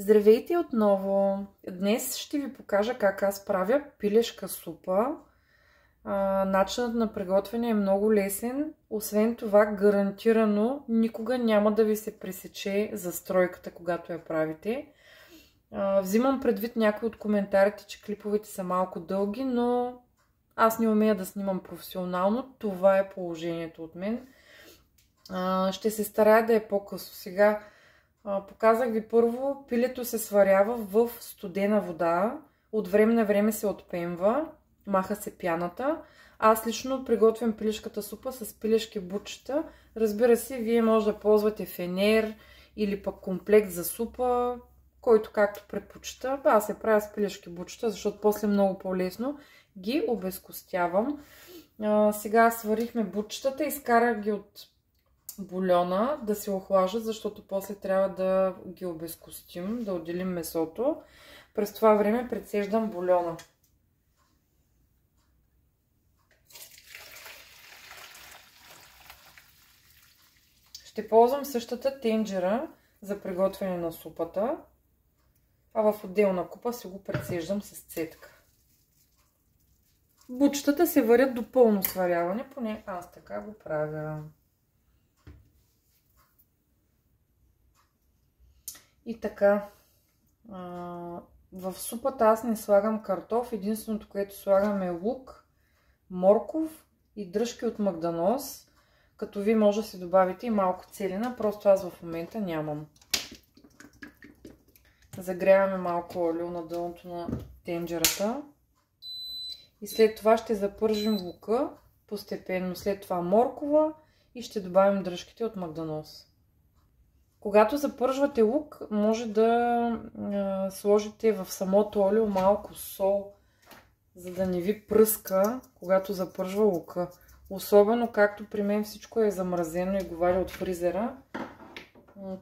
Здравейте отново! Днес ще ви покажа как аз правя пилешка супа. Начинът на приготвяне е много лесен. Освен това, гарантирано никога няма да ви се пресече застройката, когато я правите. Взимам предвид някои от коментарите, че клиповете са малко дълги, но аз не умея да снимам професионално. Това е положението от мен. Ще се старая да е по-късно. Сега показах ви първо, пилето се сварява в студена вода, от време на време се отпемва, маха се пяната. Аз лично приготвям пилешката супа с пилешки бутчета. Разбира се, вие може да ползвате фенер или пък комплект за супа, който както предпочита. Аз се правя с пилешки бутчета, защото после много по-лесно ги обезкостявам. Сега сварихме бутчетата, изкарах ги от бульона да се охлажат, защото после трябва да ги обезкостим, да отделим месото. През това време прецеждам бульона. Ще ползвам същата тенджера за приготвяне на супата, а в отделна купа си го прецеждам с цетка. Бутчетата се варят до пълно сваряване, поне аз така го правя. И така, в супата аз не слагам картоф, единственото, което слагам е лук, морков и дръжки от магданоз, като вие може да си добавите и малко целина, просто аз в момента нямам. Загряваме малко олио на дъното на тенджерата и след това ще запържим лука постепенно, след това моркова и ще добавим дръжките от магданоз. Когато запържвате лук, може да сложите в самото олио малко сол, за да не ви пръска, когато запържва лука. Особено както при мен всичко е замразено и го варя от фризера,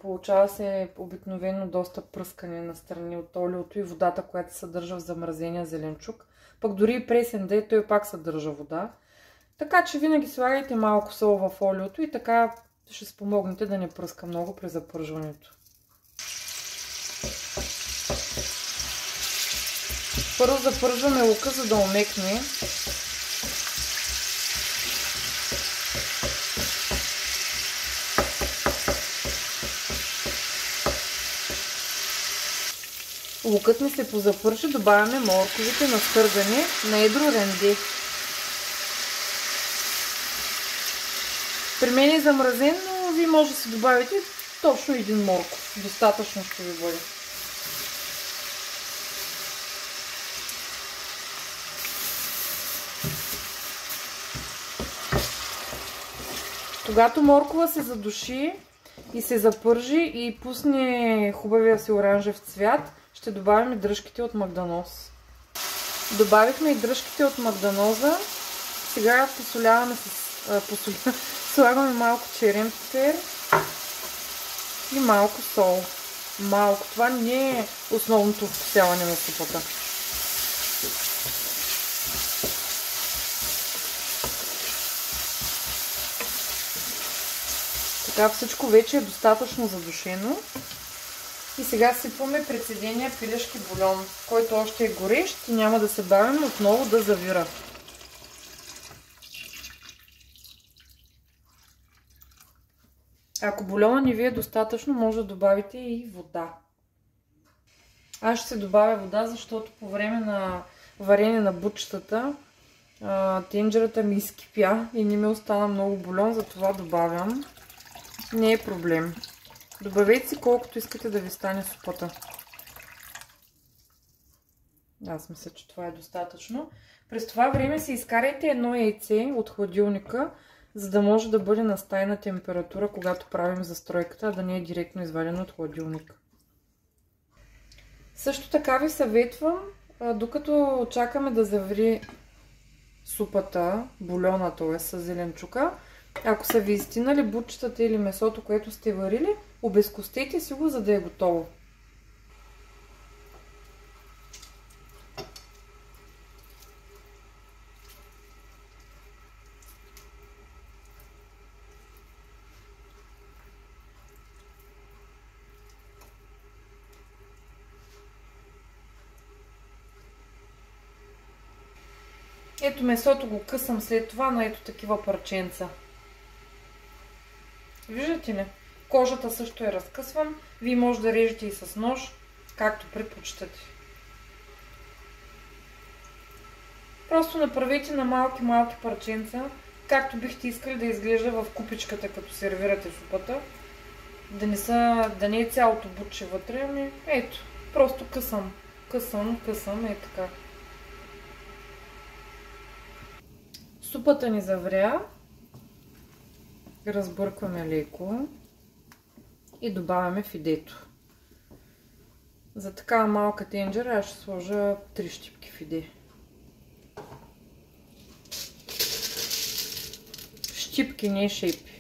получава се обикновено доста пръскане настрани от олиото и водата, която се съдържа в замразения зеленчук. Пък дори и пресен да е, той пак съдържа вода. Така че винаги слагайте малко сол в олиото и така ще спомогнете да не пръска много при запържването. Първо запържваме лука, за да омекне. Лукът ни се позапържи, добавяме морковите на стъргане на едро ренде. При мен е замразен, но вие може да си добавите точно един морков. Достатъчно ще ви бъде. Когато моркова се задуши и се запържи и пусне хубавия си оранжев цвят, ще добавим и дръжките от магданоз. Добавихме и дръжките от магданоза. Сега посоляваме слагаме малко черен пипер и малко сол. Малко. Това не е основното вкусяване на супата. Така всичко вече е достатъчно задушено. И сега сипваме прецедения пилешки бульон, който още е горещ и няма да се бавим отново да завира. Ако бульона не ви е достатъчно, може да добавите и вода. Аз ще се добавя вода, защото по време на варене на бутчетата тенджерата ми изкипя и не ми остана много бульон, затова добавям. Не е проблем. Добавете си колкото искате да ви стане супата. Аз мисля, че това е достатъчно. През това време си изкарайте едно яйце от хладилника, за да може да бъде на стайна температура, когато правим застройката, а да не е директно извадено от хладилника. Също така ви съветвам, докато чакаме да заври супата, бульона, т.е. с зеленчука, ако са ви изтинали бутчетата или месото, което сте варили, обезкостете си го, за да е готово. Ето месото го късам след това на ето такива парченца. Виждате ли? Кожата също я разкъсвам. Вие може да режете и с нож, както предпочитате. Просто направете на малки парченца, както бихте искали да изглежда в купичката, като сервирате супата. Да не е цялото бутче вътре, ами ето, просто късам, така. Супата ни завря. Разбъркваме леко и добавяме фидето. За такава малка тенджера аз ще сложа 3 щипки фиде. Щипки, не шейпи.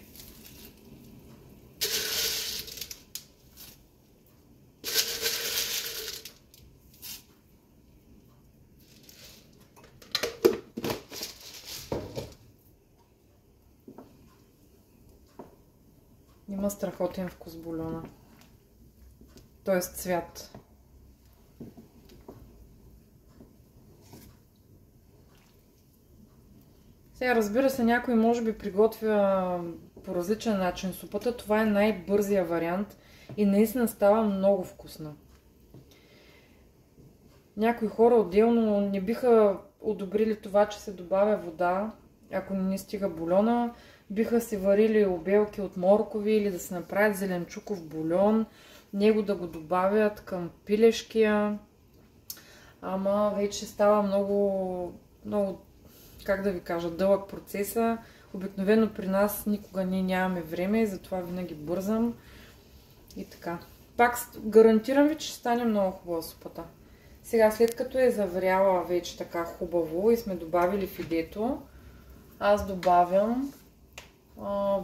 Има страхотен вкус бульона. Тоест цвят. Сега, разбира се, някой може би приготвя по различен начин супата. Това е най-бързия вариант и наистина става много вкусна. Някои хора отделно не биха одобрили това, че се добавя вода, ако не стига бульона. Биха си варили обелки от моркови или да се направят зеленчуков бульон, него да го добавят към пилешкия. Ама вече става много, как да ви кажа, дълъг процеса. Обикновено при нас никога ние нямаме време и затова винаги бързам. И така. Пак гарантирам ви, че ще стане много хубава супата. Сега, след като е завряла вече така хубаво и сме добавили фидето, аз добавям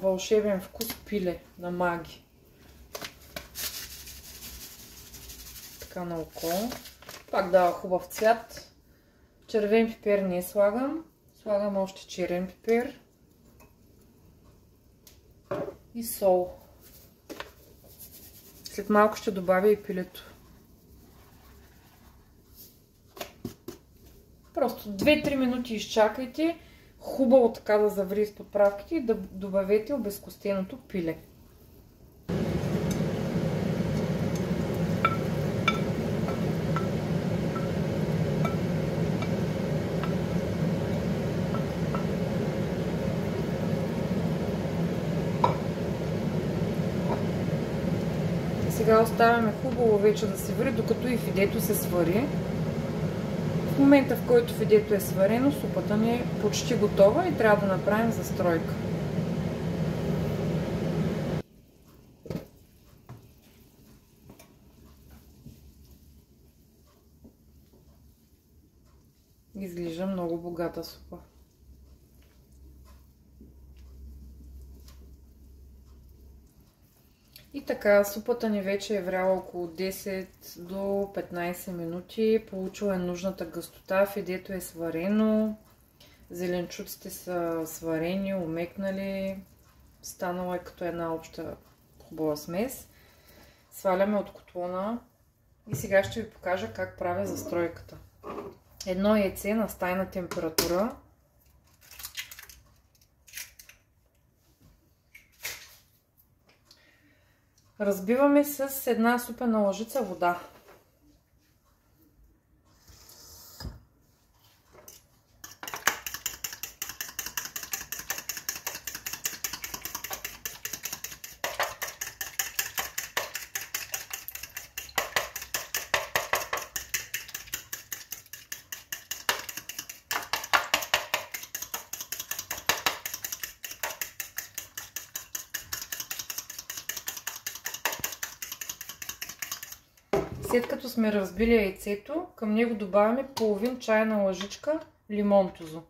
вълшебен вкус пиле на Маги. Така на око. Пак дава хубав цвят. Червен пипер не слагам. Слагам още черен пипер. И сол. След малко ще добавя и пилето. Просто 2-3 минути изчакайте. Хубаво така да заври с подправките и да добавете обезкостеното пиле. Сега оставяме хубаво вече да се вари, докато и фидето се свари. В момента, в който фидето е сварено, супата ни е почти готова и трябва да направим застройка. Изглежда много богата супа. И така, супата ни вече е вряла около 10 до 15 минути. Получила е нужната гъстота, фидето е сварено, зеленчуците са сварени, умекнали. Станала е като една обща хубава смес. Сваляме от котлона и сега ще ви покажа как правя застройката. Едно яйце на стайна температура. Разбиваме с една супена лъжица вода. След като сме разбили яйцето, към него добавяме половин чайна лъжичка лимон тузо.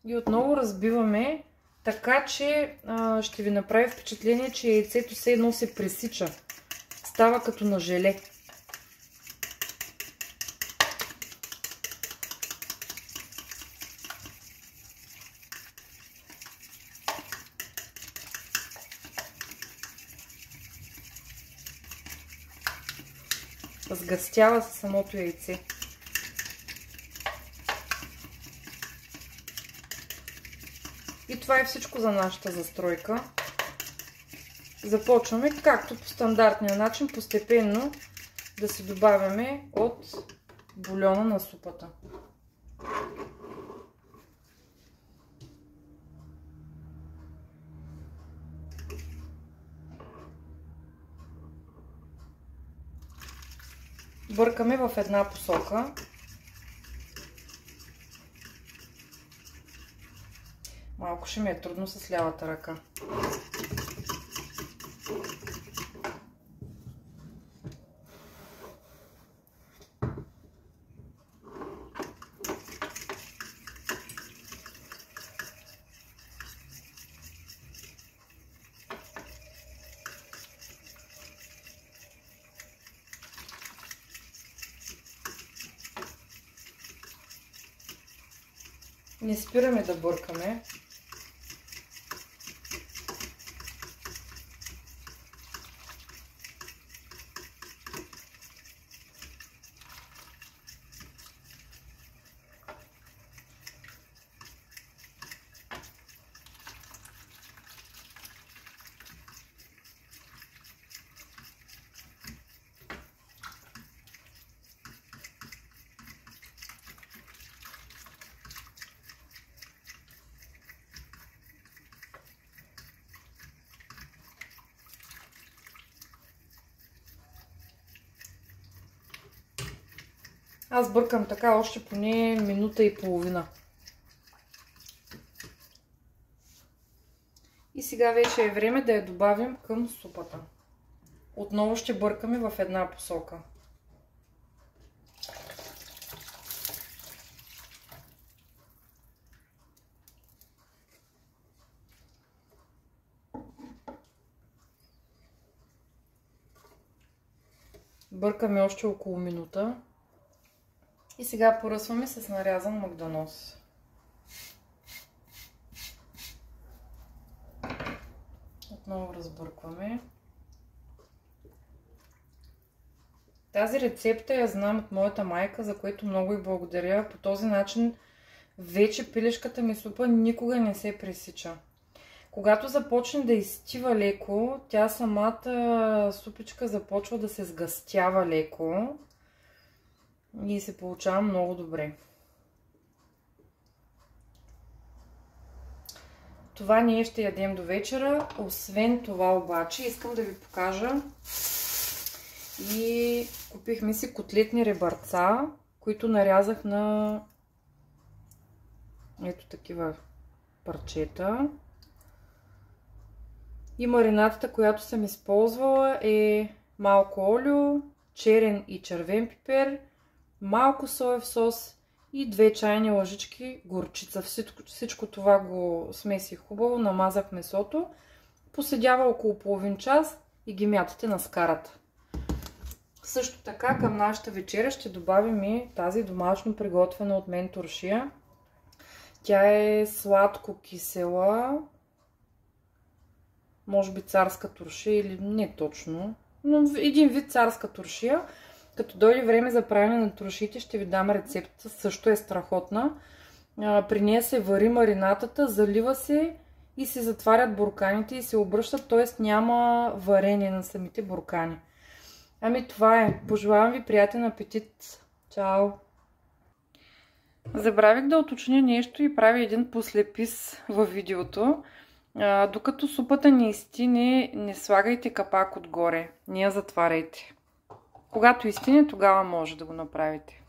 И отново разбиваме, така че ще ви направи впечатление, че яйцето все едно се пресича. Става като на желе. Сгъстява се самото яйце. И това е всичко за нашата застройка. Започваме, както по стандартния начин, постепенно да си добавяме от бульона на супата. Бъркаме в една посока. Малко ще ми е трудно с лявата ръка. Не спираме да бъркаме. Аз бъркам така още поне минута и половина. И сега вече е време да я добавим към супата. Отново ще бъркаме в една посока. Бъркаме още около минута. И сега поръсваме с нарязан магданоз. Отново разбъркваме. Тази рецепта я знам от моята майка, за което много й благодаря. По този начин вече пилешката ми супа никога не се пресича. Когато започне да изстива леко, тя самата супичка започва да се сгъстява леко. И се получава много добре. Това ние ще ядем до вечера. Освен това обаче искам да ви покажа и купихме си котлетни ребърца, които нарязах на ето такива парчета. И маринадата, която съм използвала, е малко олио, черен и червен пипер, малко соев сос и 2 чайни лъжички горчица. Всичко това го смесих хубаво, намазах месото, поседява около половин час и ги мятате на скарата. Също така към нашата вечеря ще добавим и тази домашно приготвена от мен туршия. Тя е сладко-кисела, може би царска туршия или не точно, но един вид царска туршия. Като дойде време за правене на туршиите, ще ви дам рецепта, също е страхотна. При нея се вари маринатата, залива се и се затварят бурканите и се обръщат, т.е. няма варение на самите буркани. Ами това е. Пожелавам ви приятен апетит. Чао! Забравих да уточня нещо и правя един послепис във видеото. Докато супата не изстине, не слагайте капак отгоре. Не я затваряйте. Когато изстине, тогава може да го направите.